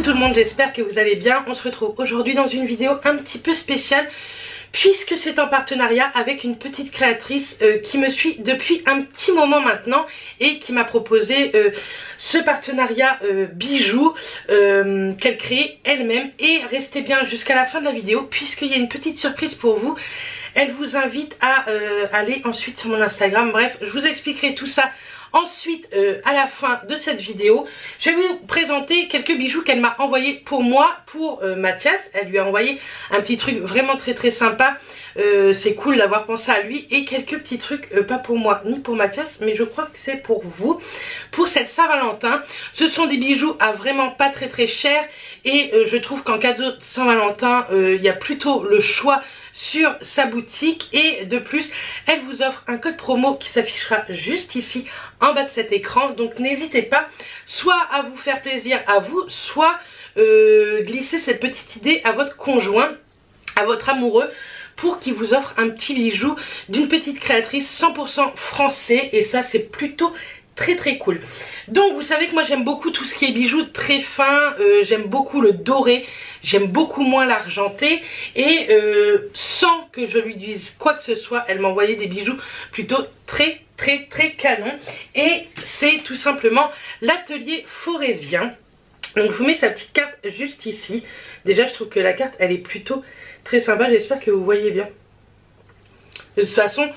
tout le monde, j'espère que vous allez bien. On se retrouve aujourd'hui dans une vidéo un petit peu spéciale puisque c'est en partenariat avec une petite créatrice qui me suit depuis un petit moment maintenant et qui m'a proposé ce partenariat bijoux qu'elle crée elle-même. Et restez bien jusqu'à la fin de la vidéo puisqu'il y a une petite surprise pour vous. Elle vous invite à aller ensuite sur mon Instagram. Bref, je vous expliquerai tout ça ensuite à la fin de cette vidéo. Je vais vous présenter quelques bijoux qu'elle m'a envoyé pour moi, pour Mathias. Elle lui a envoyé un petit truc vraiment très sympa. C'est cool d'avoir pensé à lui. Et quelques petits trucs, pas pour moi ni pour Mathias, mais je crois que c'est pour vous, pour cette Saint-Valentin. Ce sont des bijoux à vraiment pas très cher. Et je trouve qu'en cadeau de Saint-Valentin, il y a plutôt le choix sur sa boutique. Et de plus, elle vous offre un code promo qui s'affichera juste ici en bas de cet écran. Donc n'hésitez pas soit à vous faire plaisir à vous, soit glisser cette petite idée à votre conjoint, à votre amoureux, pour qu'il vous offre un petit bijou d'une petite créatrice 100% français. Et ça, c'est plutôt très cool. Donc vous savez que moi j'aime beaucoup tout ce qui est bijoux très fin, j'aime beaucoup le doré, j'aime beaucoup moins l'argenté. Et sans que je lui dise quoi que ce soit, elle m'a envoyé des bijoux plutôt très canon. Et c'est tout simplement l'atelier forésien. Donc je vous mets sa petite carte juste ici. Déjà je trouve que la carte elle est plutôt très sympa, j'espère que vous voyez bien. De toute façon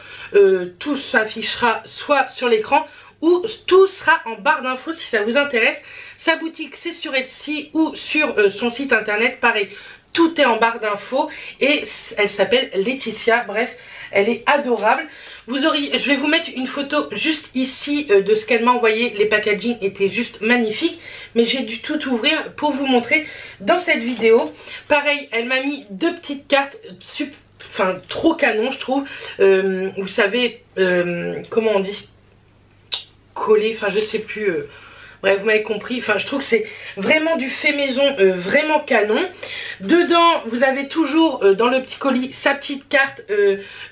tout s'affichera soit sur l'écran ou tout sera en barre d'infos si ça vous intéresse. Sa boutique c'est sur Etsy ou sur son site internet, pareil, tout est en barre d'infos. Et elle s'appelle Laetitia, bref, elle est adorable. Vous auriez, je vais vous mettre une photo juste ici de ce qu'elle m'a envoyé. Les packaging étaient juste magnifiques, mais j'ai dû tout ouvrir pour vous montrer dans cette vidéo. Pareil, elle m'a mis deux petites cartes trop canon je trouve. Vous savez, comment on dit, collé, enfin je sais plus, bref vous m'avez compris. Enfin je trouve que c'est vraiment du fait maison, vraiment canon. Dedans vous avez toujours dans le petit colis sa petite carte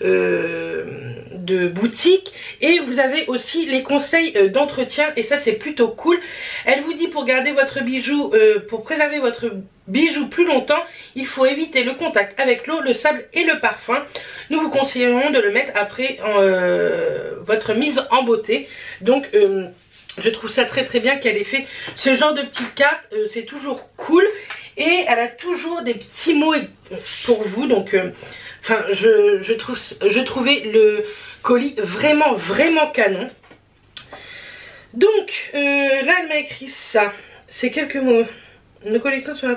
de boutique, et vous avez aussi les conseils d'entretien, et ça c'est plutôt cool. Elle vous dit pour garder votre bijou, pour préserver votre bijou plus longtemps, il faut éviter le contact avec l'eau, le sable et le parfum. Nous vous conseillons de le mettre après votre mise en beauté. Donc je trouve ça très bien qu'elle ait fait ce genre de petites cartes, c'est toujours cool. Et elle a toujours des petits mots pour vous. Donc enfin je trouvais le colis vraiment canon. Donc là elle m'a écrit ça, c'est quelques mots. Nos collections sont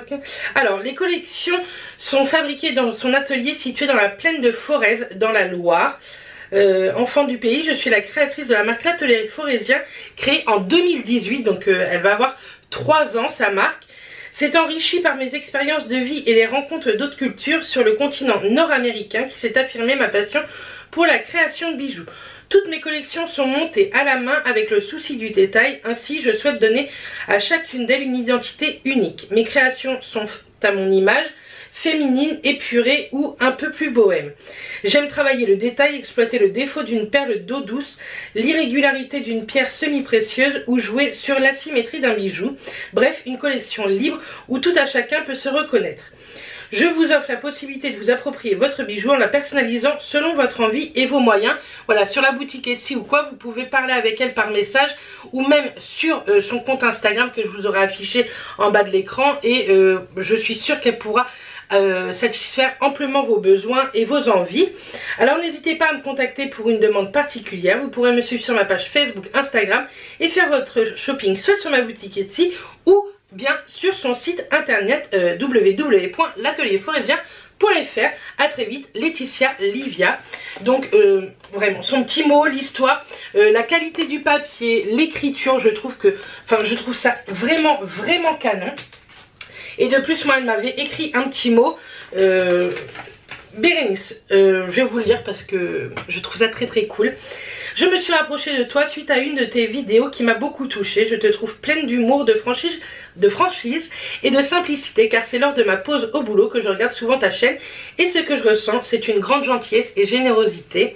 alors les collections sont fabriquées dans son atelier situé dans la plaine de Forez dans la Loire. Enfant du pays, je suis la créatrice de la marque L'Atelier Forésien, créée en 2018, donc elle va avoir 3 ans sa marque. C'est enrichi par mes expériences de vie et les rencontres d'autres cultures sur le continent nord-américain qui s'est affirmée ma passion pour la création de bijoux. Toutes mes collections sont montées à la main avec le souci du détail. Ainsi, je souhaite donner à chacune d'elles une identité unique. Mes créations sont à mon image, féminine, épurée ou un peu plus bohème. J'aime travailler le détail, exploiter le défaut d'une perle d'eau douce, l'irrégularité d'une pierre semi-précieuse ou jouer sur l'asymétrie d'un bijou. Bref, une collection libre où tout à chacun peut se reconnaître. Je vous offre la possibilité de vous approprier votre bijou en la personnalisant selon votre envie et vos moyens. Voilà, sur la boutique Etsy ou quoi, vous pouvez parler avec elle par message ou même sur son compte Instagram que je vous aurai affiché en bas de l'écran. Et je suis sûre qu'elle pourra satisfaire amplement vos besoins et vos envies. Alors n'hésitez pas à me contacter pour une demande particulière. Vous pourrez me suivre sur ma page Facebook, Instagram et faire votre shopping soit sur ma boutique Etsy ou bien sur son site internet www.l'atelierforésien.fr. À très vite, Laetitia Livia. Donc vraiment son petit mot, l'histoire, la qualité du papier, l'écriture, je trouve ça vraiment canon. Et de plus moi elle m'avait écrit un petit mot, Bérénice, je vais vous le lire parce que je trouve ça très cool. Je me suis rapprochée de toi suite à une de tes vidéos qui m'a beaucoup touchée. Je te trouve pleine d'humour, de franchise et de simplicité, car c'est lors de ma pause au boulot que je regarde souvent ta chaîne. Et ce que je ressens, c'est une grande gentillesse et générosité.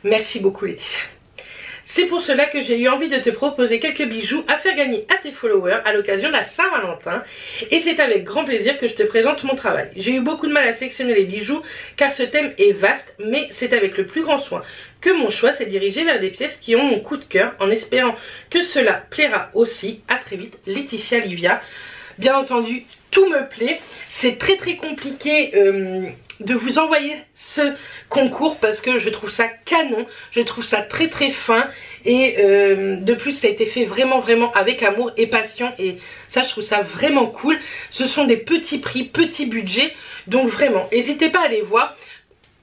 Merci beaucoup Laetitia. C'est pour cela que j'ai eu envie de te proposer quelques bijoux à faire gagner à tes followers à l'occasion de la Saint-Valentin. Et c'est avec grand plaisir que je te présente mon travail. J'ai eu beaucoup de mal à sélectionner les bijoux car ce thème est vaste, mais c'est avec le plus grand soin que mon choix s'est dirigé vers des pièces qui ont mon coup de cœur, en espérant que cela plaira aussi. À très vite, Laetitia Livia. Bien entendu, tout me plaît. C'est très compliqué de vous envoyer ce concours parce que je trouve ça canon, je trouve ça très fin et de plus ça a été fait vraiment avec amour et passion et ça je trouve ça vraiment cool. Ce sont des petits prix, petits budgets, donc vraiment n'hésitez pas à aller voir.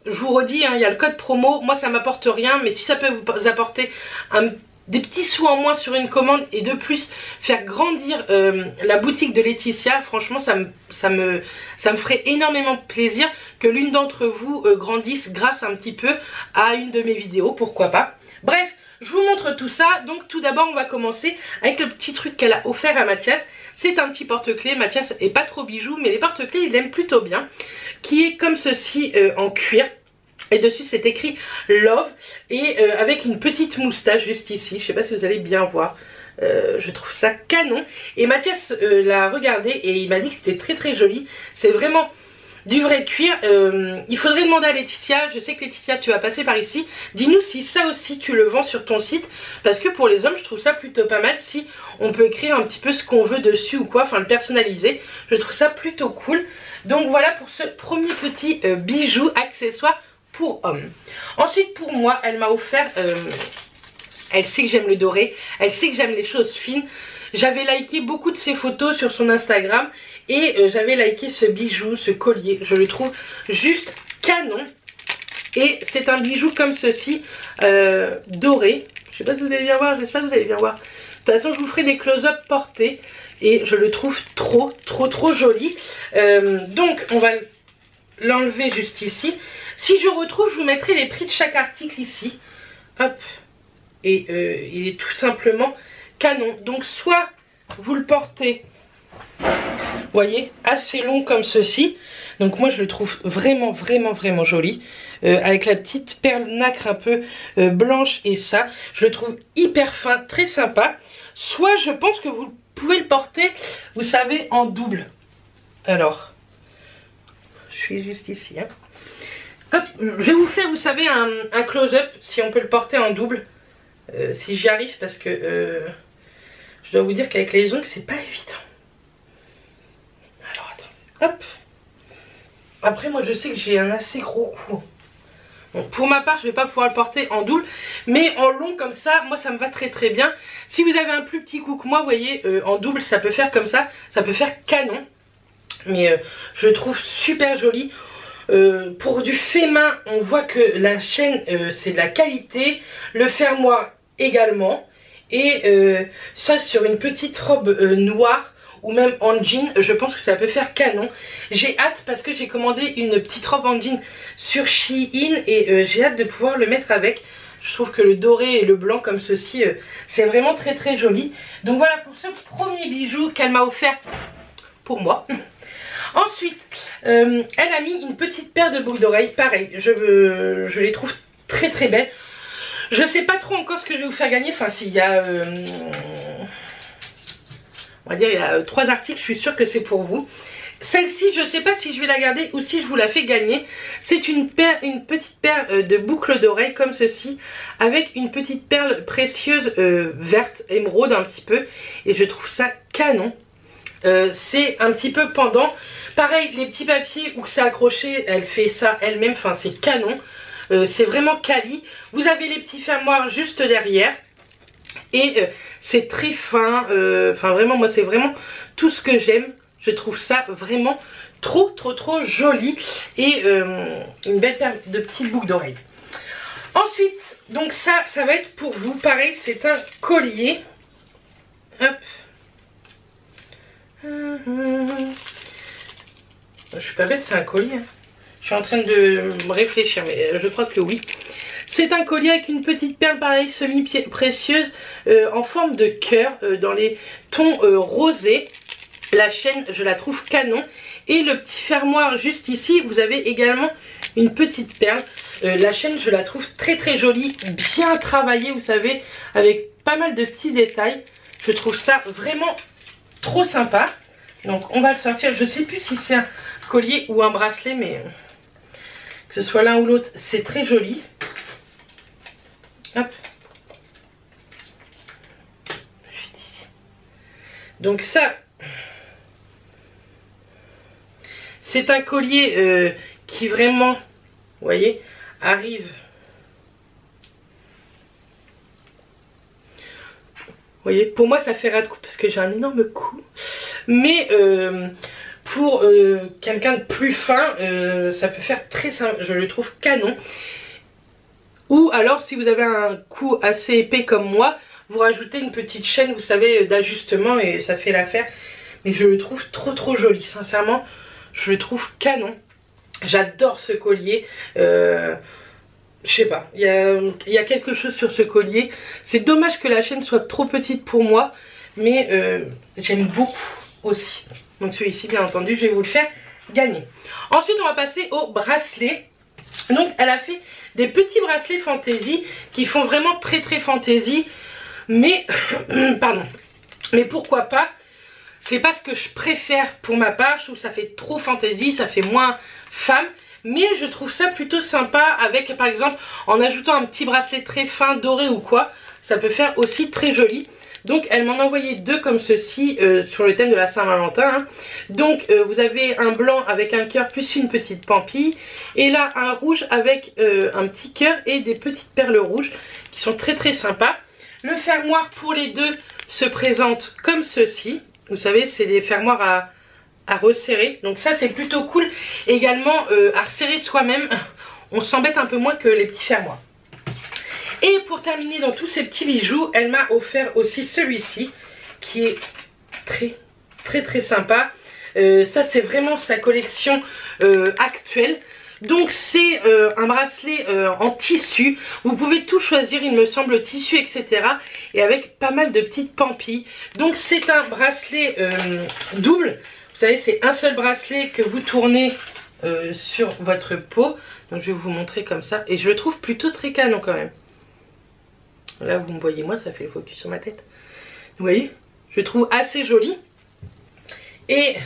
Je vous redis, hein, il y a le code promo, moi ça m'apporte rien, mais si ça peut vous apporter des petits sous en moins sur une commande et de plus faire grandir la boutique de Laetitia, franchement ça me ferait énormément plaisir que l'une d'entre vous grandisse grâce un petit peu à une de mes vidéos, pourquoi pas. Bref, je vous montre tout ça. Donc tout d'abord on va commencer avec le petit truc qu'elle a offert à Mathias. C'est un petit porte-clés. Mathias est pas trop bijou mais les porte-clés il aime plutôt bien, qui est comme ceci en cuir. Et dessus c'est écrit Love et avec une petite moustache juste ici. Je sais pas si vous allez bien voir. Je trouve ça canon. Et Mathias l'a regardé et il m'a dit que c'était très joli. C'est vraiment du vrai cuir. Il faudrait demander à Laetitia. Je sais que Laetitia tu vas passer par ici. Dis-nous si ça aussi tu le vends sur ton site. Parce que pour les hommes je trouve ça plutôt pas mal. Si on peut écrire un petit peu ce qu'on veut dessus ou quoi. Enfin le personnaliser. Je trouve ça plutôt cool. Donc voilà pour ce premier petit bijou accessoire pour homme. Ensuite pour moi elle m'a offert elle sait que j'aime le doré, elle sait que j'aime les choses fines. J'avais liké beaucoup de ses photos sur son Instagram et j'avais liké ce bijou, ce collier. Je le trouve juste canon. Et c'est un bijou comme ceci, doré. Je sais pas si vous allez bien voir, j'espère que vous allez bien voir. De toute façon je vous ferai des close-up portés et je le trouve trop joli. Donc on va l'enlever juste ici. Si je retrouve, je vous mettrai les prix de chaque article ici. Hop. Et il est tout simplement canon. Donc soit vous le portez, vous voyez, assez long comme ceci. Donc moi je le trouve vraiment joli. Avec la petite perle nacre un peu blanche et ça. Je le trouve hyper fin, très sympa. Soit je pense que vous pouvez le porter, vous savez, en double. Alors, je suis juste ici, hein. Hop, je vais vous faire, vous savez, un close-up si on peut le porter en double. Si j'y arrive, parce que je dois vous dire qu'avec les ongles, c'est pas évident. Alors, attends. Hop. Après, moi, je sais que j'ai un assez gros cou. Bon, pour ma part, je vais pas pouvoir le porter en double. Mais en long comme ça, moi, ça me va très bien. Si vous avez un plus petit cou que moi, vous voyez, en double, ça peut faire comme ça. Ça peut faire canon. Mais je le trouve super joli. Pour du fait main, on voit que la chaîne c'est de la qualité, le fermoir également, et ça sur une petite robe noire ou même en jean, je pense que ça peut faire canon. J'ai hâte parce que j'ai commandé une petite robe en jean sur Shein et j'ai hâte de pouvoir le mettre avec. Je trouve que le doré et le blanc comme ceci, c'est vraiment très joli. Donc voilà pour ce premier bijou qu'elle m'a offert pour moi. Ensuite, elle a mis une petite paire de boucles d'oreilles. Pareil, je les trouve très belles. Je sais pas trop encore ce que je vais vous faire gagner. Enfin, s'il y a... on va dire, il y a 3 articles. Je suis sûre que c'est pour vous. Celle-ci, je sais pas si je vais la garder ou si je vous la fais gagner. C'est une petite paire de boucles d'oreilles comme ceci. Avec une petite perle précieuse verte, émeraude un petit peu. Et je trouve ça canon. C'est un petit peu pendant. Pareil, les petits papiers où c'est accroché, elle fait ça elle-même, enfin c'est canon. C'est vraiment quali. Vous avez les petits fermoirs juste derrière. Et c'est très fin. Enfin vraiment, moi c'est vraiment tout ce que j'aime. Je trouve ça vraiment trop joli. Et une belle paire de petites boucles d'oreilles. Ensuite, donc ça va être pour vous. Pareil, c'est un collier. Hop. Je suis pas bête, c'est un collier. Je suis en train de réfléchir, mais je crois que oui. C'est un collier avec une petite perle pareil semi-précieuse en forme de cœur dans les tons rosés. La chaîne, je la trouve canon. Et le petit fermoir juste ici, vous avez également une petite perle. La chaîne, je la trouve très très jolie, bien travaillée, vous savez, avec pas mal de petits détails. Je trouve ça vraiment trop sympa. Donc on va le sortir. Je sais plus si c'est un collier ou un bracelet, mais que ce soit l'un ou l'autre, c'est très joli. Hop. Juste ici. Donc ça, c'est un collier qui vraiment, vous voyez, arrive. Vous voyez, pour moi ça fait ras de cou parce que j'ai un énorme cou. Mais pour quelqu'un de plus fin, ça peut faire très simple. Je le trouve canon. Ou alors si vous avez un cou assez épais comme moi, vous rajoutez une petite chaîne, vous savez, d'ajustement et ça fait l'affaire. Mais je le trouve trop trop joli. Sincèrement, je le trouve canon. J'adore ce collier. Je sais pas, il y a quelque chose sur ce collier. C'est dommage que la chaîne soit trop petite pour moi, mais j'aime beaucoup aussi. Donc celui-ci, bien entendu, je vais vous le faire gagner. Ensuite, on va passer au bracelet. Donc elle a fait des petits bracelets fantaisie qui font vraiment très très fantaisie. Mais, pardon, mais pourquoi pas? C'est pas ce que je préfère pour ma part. Je trouve que ça fait trop fantaisie, ça fait moins femme. Mais je trouve ça plutôt sympa avec, par exemple, en ajoutant un petit bracelet très fin, doré ou quoi. Ça peut faire aussi très joli. Donc elle m'en a envoyé deux comme ceci sur le thème de la Saint-Valentin. Hein. Donc vous avez un blanc avec un cœur plus une petite pampille. Et là un rouge avec un petit cœur et des petites perles rouges qui sont très très sympas. Le fermoir pour les deux se présente comme ceci. Vous savez, c'est des fermoirs à resserrer. Donc ça c'est plutôt cool. Également à resserrer soi-même. On s'embête un peu moins que les petits fermoirs. Et pour terminer dans tous ces petits bijoux, elle m'a offert aussi celui-ci qui est très très très sympa. Ça c'est vraiment sa collection actuelle. Donc c'est un bracelet en tissu. Vous pouvez tout choisir, il me semble, tissu, etc. Et avec pas mal de petites pampilles. Donc c'est un bracelet double. Vous savez, c'est un seul bracelet que vous tournez sur votre peau. Donc je vais vous montrer comme ça. Et je le trouve plutôt très canon quand même. Là vous me voyez, moi ça fait le focus sur ma tête. Vous voyez, je le trouve assez joli. Et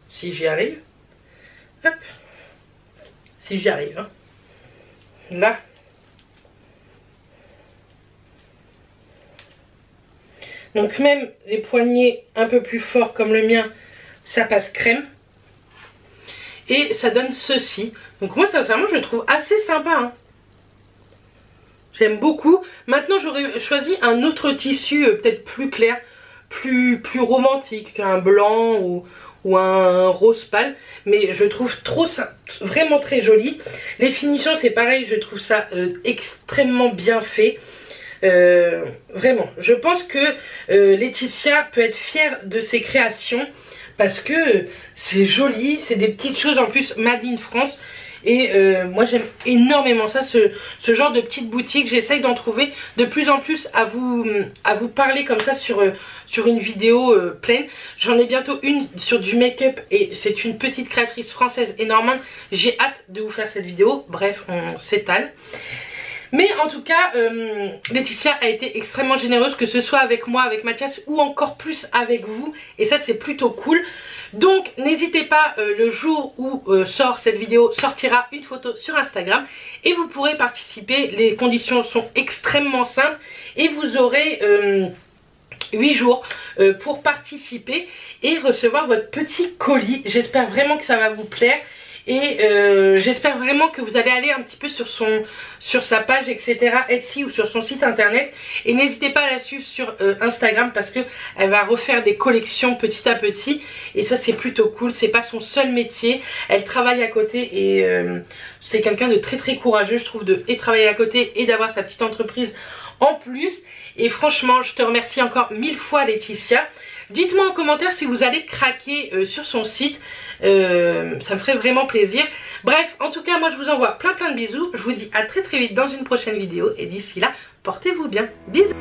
si j'y arrive, hop, si j'y arrive, hein, là, donc même les poignets un peu plus forts comme le mien, ça passe crème. Et ça donne ceci. Donc moi sincèrement je le trouve assez sympa, hein. J'aime beaucoup. Maintenant j'aurais choisi un autre tissu peut-être plus clair, plus romantique qu'un blanc ou un rose pâle. Mais je trouve vraiment très joli. Les finitions c'est pareil, je trouve ça extrêmement bien fait. Vraiment, je pense que Laetitia peut être fière de ses créations. Parce que c'est joli, c'est des petites choses en plus made in France. Et moi j'aime énormément ça, ce genre de petites boutiques. J'essaye d'en trouver de plus en plus à vous parler comme ça sur une vidéo pleine. J'en ai bientôt une sur du make-up et c'est une petite créatrice française et normande. J'ai hâte de vous faire cette vidéo. Bref, on s'étale. Mais en tout cas, Laetitia a été extrêmement généreuse, que ce soit avec moi, avec Mathias ou encore plus avec vous. Et ça c'est plutôt cool. Donc n'hésitez pas, le jour où sort cette vidéo, sortira une photo sur Instagram. Et vous pourrez participer, les conditions sont extrêmement simples. Et vous aurez 8 jours pour participer et recevoir votre petit colis. J'espère vraiment que ça va vous plaire. Et j'espère vraiment que vous allez aller un petit peu sur sa page, etc. Etsy ou sur son site internet. Et n'hésitez pas à la suivre sur Instagram parce que elle va refaire des collections petit à petit. Et ça c'est plutôt cool, c'est pas son seul métier. Elle travaille à côté et c'est quelqu'un de très très courageux je trouve de travailler à côté et d'avoir sa petite entreprise en plus. Et franchement je te remercie encore 1000 fois Laetitia. Dites-moi en commentaire si vous allez craquer sur son site. Ça me ferait vraiment plaisir. Bref, en tout cas moi je vous envoie plein de bisous. Je vous dis à très vite dans une prochaine vidéo. Et d'ici là, portez-vous bien. Bisous.